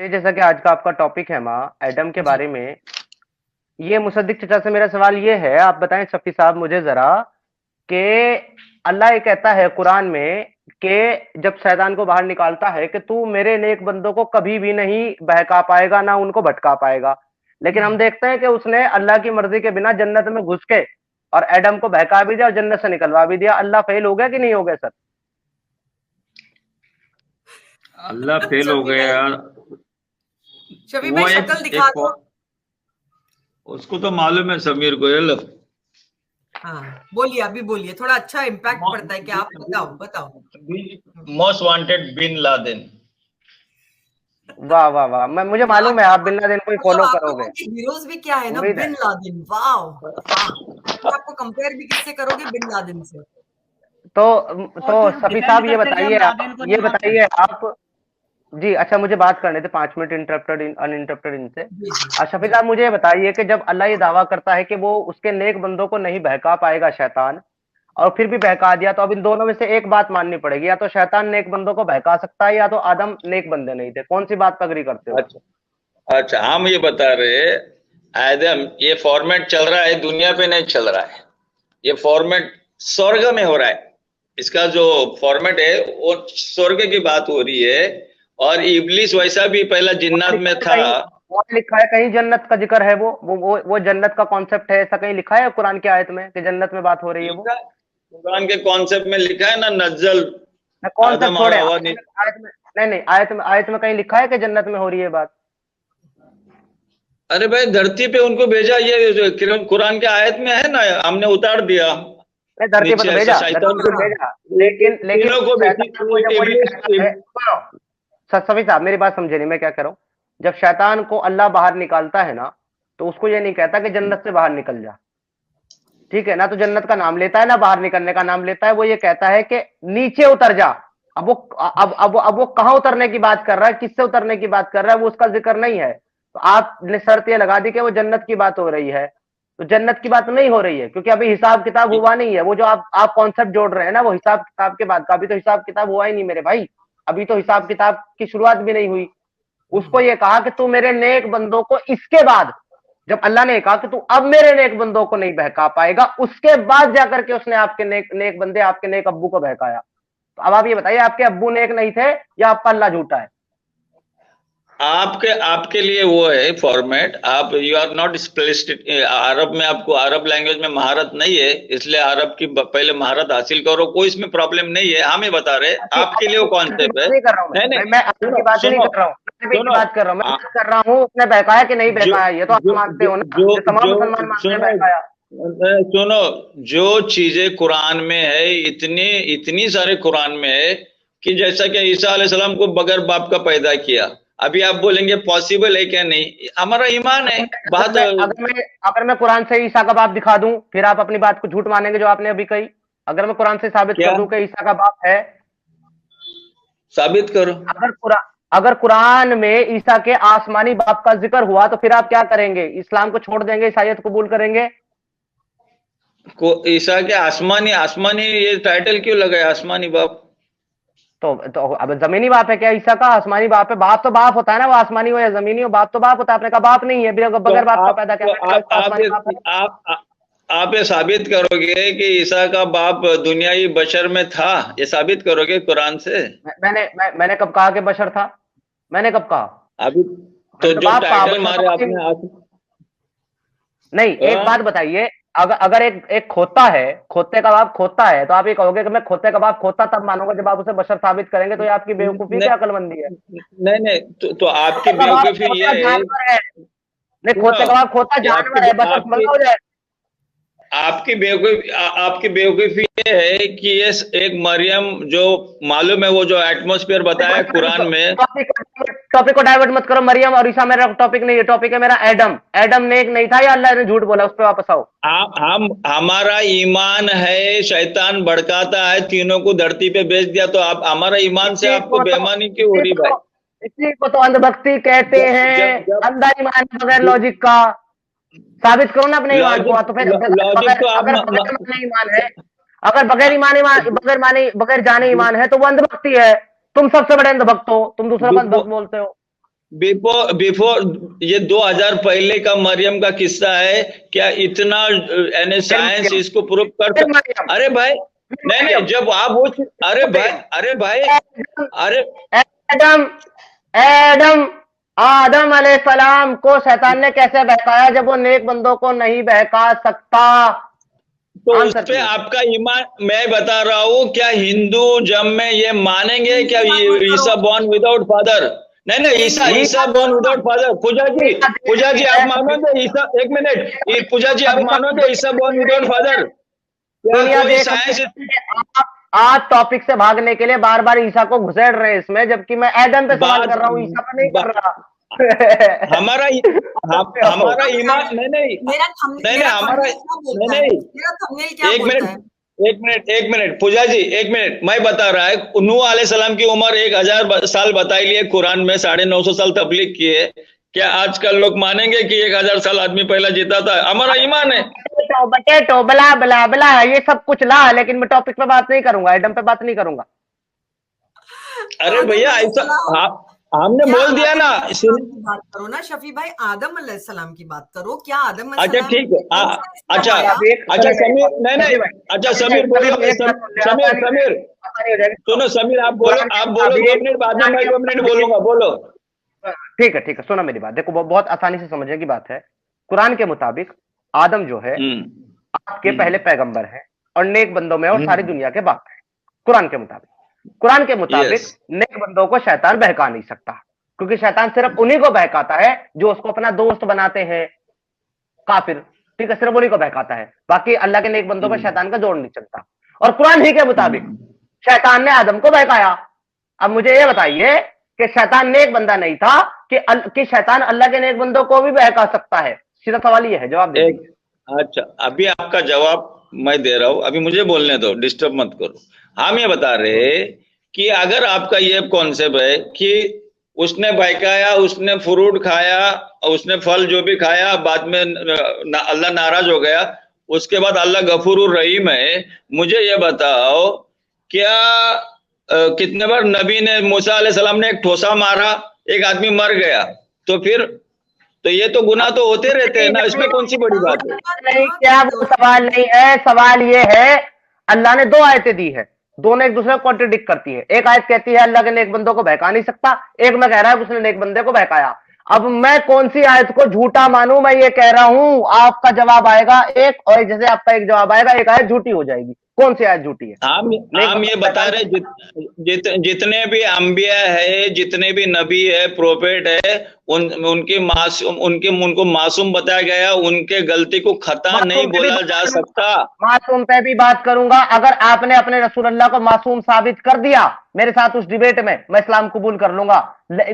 ये जैसा कि आज का आपका टॉपिक है माँ एडम के जी। बारे में। ये मुसद्दिक चचा से मेरा सवाल ये है, आप बताएं शफी साहब मुझे जरा कि अल्लाह ये कहता है कुरान में कि जब शैतान को बाहर निकालता है कि तू मेरे नेक बंदों को कभी भी नहीं बहका पाएगा ना उनको भटका पाएगा। लेकिन हम देखते हैं कि उसने अल्लाह की मर्जी के बिना जन्नत में घुस के और एडम को बहका भी दिया और जन्नत से निकलवा भी दिया। अल्लाह फेल हो गया कि नहीं हो गया सर? अल्लाह फेल हो शफी भाई, गया। शफी वो भाई शक्ल दिखा दो। उसको तो मालूम है समीर गोयल। हाँ, बोलिए, अभी बोलिए, थोड़ा अच्छा इम्पैक्ट पड़ता है कि आप बताओ बताओ। Most wanted bin Laden. वाह वाह वाह, मैं मुझे वाह, मालूम है क्या आप बिन बात है। लादेन को ही मतलब फॉलो आप करोगे। लोगों के हीरोज भी क्या है ना, उम्मीद है। Bin Laden. वाह वाह, तो आपको कंपेयर भी किससे करोगे? बिन लादेन से। तो और फिर सफी डिफेंड साहब ये करते कि हम बताइए, आप लादेन को ये नहीं मानते। बताइए आप। जी अच्छा, मुझे बात करने थे 5 मिनट इंटरप्टेड अनइंटरप्टेड इनसे। जी जी शफी जी। साहब मुझे ये बताइए कि जब अल्लाह ये दावा करता है कि वो उसके नेक बंदों को नहीं बहका पाएगा शैतान, और फिर भी बहका दिया, तो अब इन दोनों में से एक बात माननी पड़ेगी, या तो शैतान नेक बंदों को बहका सकता है या तो आदम नेक बंदे नहीं थे। कौन सी बात पर अग्री करते हो? अच्छा अच्छा, हम ये बता रहे आदम, ये फॉर्मेट चल रहा है, दुनिया पे नहीं चल रहा है। ये फॉर्मेट स्वर्ग में हो रहा है। इसका जो फॉर्मेट है वो स्वर्ग की बात हो रही है। और इब्लिस वैसा भी पहला जिन्नात में था। वहाँ लिखा है कहीं जन्नत का जिक्र है? वो जन्नत का कॉन्सेप्ट है, ऐसा कहीं लिखा है कुरान की आयत में कि जन्नत में बात हो रही है वो? लिखा कुरान के कॉन्सेप्ट में लिखा है ना, नज्जल ना कॉन्सेप्ट आदम और छोड़े, हवा आयत में नहीं नहीं, आयत में कहीं लिखा है कि जन्नत में हो रही है बात? अरे भाई, धरती पे उनको भेजा, ये कुरान के आयत में है ना, हमने उतार दिया नहीं, धरती पर तो नीचे से भेजा, धरती शैतान पर को। भेजा। लेकिन तीनों को भेजी। शैतान को जब वो ये कहता है, सुनो सफी साहब मेरी बात समझे नहीं, मैं क्या कह रहा हूँ। जब शैतान को अल्लाह बाहर निकालता है ना, तो उसको ये नहीं कहता कि जन्नत से बाहर निकल जा। ठीक है ना? तो जन्नत का नाम लेता है ना बाहर निकलने का नाम लेता है। वो ये कहता है कि नीचे उतर जा। अब वो कहां उतरने की बात कर रहा है, किससे उतरने की बात कर रहा है, वो उसका जिक्र नहीं है। तो आपने शर्त ये लगा दी कि वो जन्नत की बात हो रही है। तो जन्नत की बात नहीं हो रही है, क्योंकि अभी हिसाब किताब हुआ नहीं है। वो जो आप कॉन्सेप्ट जोड़ रहे हैं ना, वो हिसाब किताब के बाद का। अभी तो हिसाब किताब हुआ ही नहीं मेरे भाई। अभी तो हिसाब किताब की शुरुआत भी नहीं हुई। उसको ये कहा कि तू मेरे नेक बंदों को, इसके बाद जब अल्लाह ने कहा कि तू अब मेरे नेक बंदों को नहीं बहका पाएगा, उसके बाद जाकर के उसने आपके नेक नेक बंदे, आपके नेक अब्बू को बहकाया। तो अब आप ये बताइए, आपके अब्बू नेक नहीं थे या आपका अल्लाह झूठा है? आपके आपके लिए वो है फॉर्मेट। आप यू आर नॉट स्पेशलिस्ट अरब में, आपको अरब लैंग्वेज में महारत नहीं है, इसलिए अरब की पहले महारत हासिल करो, कोई इसमें प्रॉब्लम नहीं है। हम ही बता रहे आपके लिए वो कॉन्सेप्ट है। नहीं कर रहा हूं नहीं मैं नहीं, मैं आपकी बात नहीं सुनो कर रहा हूँ, नबी की सुनो। बात कर रहा हूँ। मैं आ- बात कर रहा हूँ उसने बहकाया कि नहीं जो बहकाया, ये तो आप जो मानते जो हो ना, जो जो तमाम जो मुसलमान मानते हैं सुनो बहकाया। सुनो, जो चीजें कुरान में है, इतनी इतनी सारे कुरान में है कि जैसा कि ईसा अलैहिस्सलाम को बगैर बाप का पैदा किया। अभी आप बोलेंगे पॉसिबल है क्या? नहीं, हमारा ईमान है अगर बात। मैं अगर मैं अगर मैं कुरान से ईसा का बाप दिखा दूं, फिर आप अपनी बात को झूठ मानेंगे जो आपने अभी कही? अगर मैं कुरान से साबित कर क्या दूं कि ईसा का बाप है, साबित करो? अगर कुरान में ईसा के आसमानी बाप का जिक्र हुआ, तो फिर आप क्या करेंगे? इस्लाम को छोड़ देंगे, ईसाइयत कबूल करेंगे? को ईसा के आसमानी आसमानी ये टाइटल क्यों लगा है, आसमानी बाप? तो अब जमीनी बाप है क्या ईसा का? आसमानी बाप है। बाप तो बाप होता है ना, वो आसमानी हो या जमीनी हो, बाप तो बाप होता है। आपने कहा बाप नहीं है, तो बगैर बाप का पैदा तो किया, उसका आप आसमानी ये बाप है। आप ये साबित करोगे कि ईसा का बाप दुनियाई बशर में था? ये साबित करोगे कुरान से? मैंने कब कहा कि बशर था? मैंने कब कहा? अभी तो मैंने तो जो बाप कहा, टाइटल बशर तो मारे कभी आपने नहीं। एक बात बताइए, अगर एक खोता है, खोते का बाप खोता है, तो आप ये कहोगे कि मैं खोते का बाप खोता तब मानूंगा जब आप उसे बशर साबित करेंगे? तो ये आपकी बेवकूफी क्या नहीं अकलमंदी है? नहीं नहीं, तो आपकी खोते का बाप बेवकूफी खोता ये है। जानवर है। नहीं, सुनो, खोते का बाप खोता कि जानवर है, बशर आपकी समझ हो जाए। आपकी बेवकूफी ये है कि ये एक मरियम जो मालूम है, वो जो एटमॉस्फेयर बताया कुरान में। टॉपिक को डाइवर्ट मत करो। मरियम और ईसा मेरा टॉपिक नहीं है, टॉपिक है मेरा एडम। एडम नेक नहीं था या अल्लाह ने झूठ बोला? उस पर वापस आओ। हम हमारा ईमान है, शैतान भड़काता है, तीनों को धरती पे भेज दिया, तो आप हमारा ईमान से आपको बेईमानी क्यों हो रही भाई? इसी को तो अंधभक्ति कहते जब जब हैं, जब अंधा ईमान बगैर लॉजिक का। साबित करो ना अपने ईमान को। तो फिर लॉजिक अगर तो आप अगर बगैर माने ईमान है, अगर बगैर जाने ईमान है, तो वो अंधभक्ति है। तुम सबसे बड़े अंधभक्त हो, तुम दूसरों को अंधभक्त बोलते हो। बिफोर ये 2000 पहले का मरियम का किस्सा है क्या? इतना यानी साइंस इसको प्रूव कर अरे भाई नहीं नहीं, जब आप वो अरे भाई अरे एडम एडम आदम अलैहिस्सलाम को शैतान ने कैसे बहकाया जब वो नेक बंदों को नहीं बहका सकता? तो उस पे आपका ईमान, मैं बता रहा हूँ, क्या हिंदू जब में ये मानेंगे क्या ईसा बॉर्न विदाउट फादर? नहीं नहीं, ईसा बॉर्न विदाउट फादर। पूजा जी आप मानोगे ईसा? एक मिनट, पूजा जी आप मानोगे ईसा बॉर्न विदाउट फादर? दुनिया देख आप टॉपिक से भागने के लिए बार बार ईसा को घुसेड़ रहे हैं इसमें, जबकि मैं एडम पे सवाल कर रहा हूँ, ईसा पे नहीं कर रहा। हमारा ईमान नहीं हमारा एक मिनट पूजा जी, एक मिनट, मैं बता रहा है नूह अलैहिस्सलाम की उम्र 1000 साल बताई लिए कुरान में, 950 साल तबलीग किए। क्या आजकल लोग मानेंगे कि 1000 साल आदमी पहला जीता था? हमारा ईमान है। बटेटो बला बला बला ये सब कुछ ला, लेकिन मैं टॉपिक पे बात नहीं करूंगा, एडम पे बात नहीं करूंगा। अरे भैया ऐसा हमने बोल दिया ना। बात करो ना शफी भाई, आदम अलैहिस्सलाम की बात करो। क्या आदम अच्छा ठीक है, अच्छा समीर, नहीं अच्छा समीर बोलो, समीर सुनो, समीर आप बोलो 2 मिनट, बाद में मैं 2 मिनट बोलूंगा, बोलो। ठीक है सुनो मेरी बात, देखो बहुत आसानी से समझने की बात है। कुरान के मुताबिक आदम जो है आपके पहले पैगंबर है और नेक बंदों में और सारी दुनिया के बाप है। कुरान के मुताबिक नेक बंदों को शैतान बहका नहीं सकता, क्योंकि शैतान सिर्फ उन्हीं को बहकाता है जो उसको अपना दोस्त बनाते हैं काफिर, ठीक है, सिर्फ उन्हीं को बहकाता है। बाकी अल्लाह के नेक बंदों पर शैतान का जोड़ नहीं चलता। और कुरान ही के मुताबिक शैतान ने आदम को बहकाया। अब मुझे ये बताइए कि शैतान नेक बंदा नहीं था कि शैतान अल्लाह के नेक बंदों को भी बहका सकता है? सीधा सवाल ये है, जवाब दे। अच्छा अभी आपका जवाब मैं दे रहा हूं, अभी मुझे बोलने दो, डिस्टर्ब मत करो। हम ये बता रहे कि अगर आपका ये कॉन्सेप्ट है कि उसने बहकाया, उसने फ्रूट खाया, उसने फल जो भी खाया, बाद में अल्लाह नाराज हो गया, उसके बाद अल्लाह गफूरुर रहीम है, मुझे ये बताओ क्या कितने बार नबी ने, मूसा अलैहिस्सलाम ने एक ठोसा मारा, एक आदमी मर गया, तो फिर तो ये तो गुनाह तो होते रहते हैं ना, इसमें कौन सी बड़ी बात है? नहीं, क्या वो सवाल नहीं है। सवाल ये है, अल्लाह ने 2 आयतें दी है, दोनों एक दूसरे को कॉन्ट्रडिक्ट करती है। एक आयत कहती है अल्लाह के नेक बंदों को बहका नहीं सकता, एक में कह रहा है उसने नेक बंदे को बहकाया। अब मैं कौन सी आयत को झूठा मानूं? मैं ये कह रहा हूं, आपका जवाब आएगा एक, और जैसे आपका एक जवाब आएगा, एक आयत झूठी हो जाएगी। कौन सी आयत झूठी है? हम ये बता रहे जितने भी अंबिया है, जितने भी नबी है, प्रोफेट है, उनको मासूम बताया गया, उनके गलती को खता नहीं बोला जा सकता। मासूम पे भी बात करूंगा। अगर आपने अपने रसूल अल्लाह को मासूम साबित कर दिया मेरे साथ उस डिबेट में, मैं इस्लाम कबूल कर लूंगा।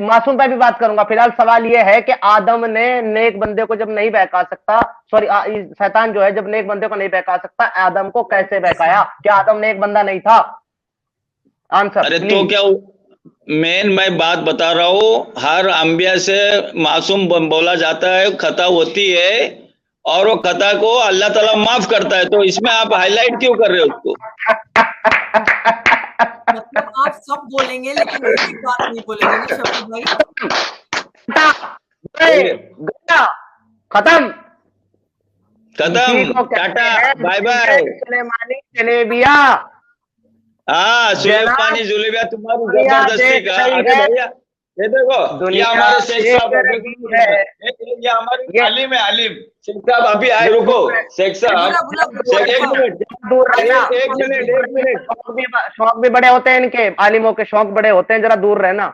मासूम पे भी बात करूंगा। फिलहाल सवाल यह है कि आदम ने नेक बंदे को जब नहीं बहका सकता, सॉरी शैतान जो है जब नेक बंदे को नहीं बहका सकता, आदम को कैसे बहकाया? क्या आदम नेक बंदा नहीं था? आंसर। अरे तो क्या मैं बात बता रहा हूँ, हर अंबिया से मासूम बोला जाता है, खता होती है, और वो खता को अल्लाह ताला माफ करता है, तो इसमें आप हाईलाइट क्यों कर रहे हो उसको? मतलब आप सब बोलेंगे लेकिन एक बात नहीं बोलेंगे ना शफी भाई। खत्म, टाटा बाय बाय। जलेबिया, हाँ सुलेमानी जुलेबिया तुम्हारी जबरदस्ती का। अरे भैया ये देखो, ये हमारे शेख साहब, ये हमारे आलिम है, आलिम शेख साहब अभी आए, रुको शेख साहब, एक मिनट, शौक भी बड़े होते हैं इनके, आलिमों के शौक बड़े होते हैं, जरा दूर रहना।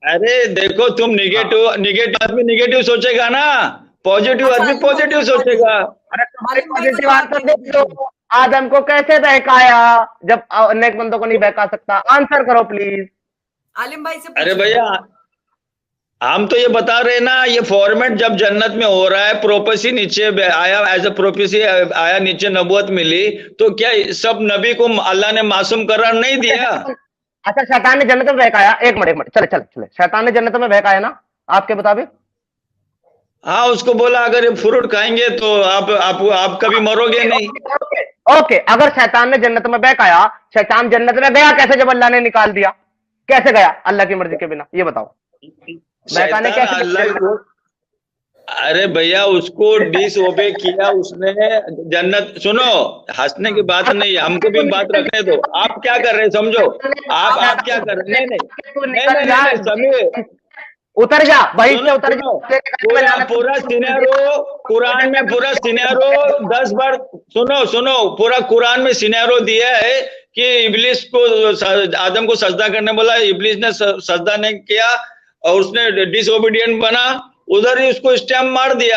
अरे देखो तुम निगेटिव आदमी निगेटिव सोचेगा ना, पॉजिटिव आदमी पॉजिटिव सोचेगा। अरे तुम्हारी पॉजिटिव आंसर देख लो, आदम को कैसे बहकाया जब नेक बंदों को नहीं बहका सकता? आंसर करो प्लीज। आलिम भाई से। अरे भैया हम तो ये बता रहे ना, ये फॉर्मेट जब जन्नत में हो रहा है, प्रोपेसी नीचे आया, एज ए प्रोपेसी आया, नीचे नबूवत मिली, तो क्या सब नबी को अल्लाह ने मासूम करार नहीं दिया? अच्छा शैतान ने जन्नत में बहकाया? एक मिनट चले, शैतान ने जन्नत में बहकाया ना आपके मुताबिक? हाँ, उसको बोला अगर ये फ्रूट खाएंगे तो आप कभी मरोगे नहीं। ओके, अगर शैतान ने जन्नत में बहकाया, शैतान जन्नत में गया कैसे जब अल्लाह ने निकाल दिया? कैसे गया अल्लाह की मर्जी के बिना? ये बताओ। शैतान ने शैतान अल्लाह को, अरे भैया उसको डिसओबे किया उसने, जन्नत, सुनो हंसने की बात नहीं, हमको भी बात रखने दो। आप क्या कर रहे हैं समझो, आप क्या कर रहे हैं? नहीं, समीर उतर जा भाई से, उतर जा। पूरा सिनेरियो कुरान में, पूरा सिनेरियो 10 बार सुनो, पूरा कुरान में सिनेरियो दिया है कि इब्लिस को, आदम को सजदा करने बोला, इब्लिस ने सजदा नहीं किया और उसने डिसओबीडियंट बना, उधर ही उसको स्टैम्प मार दिया।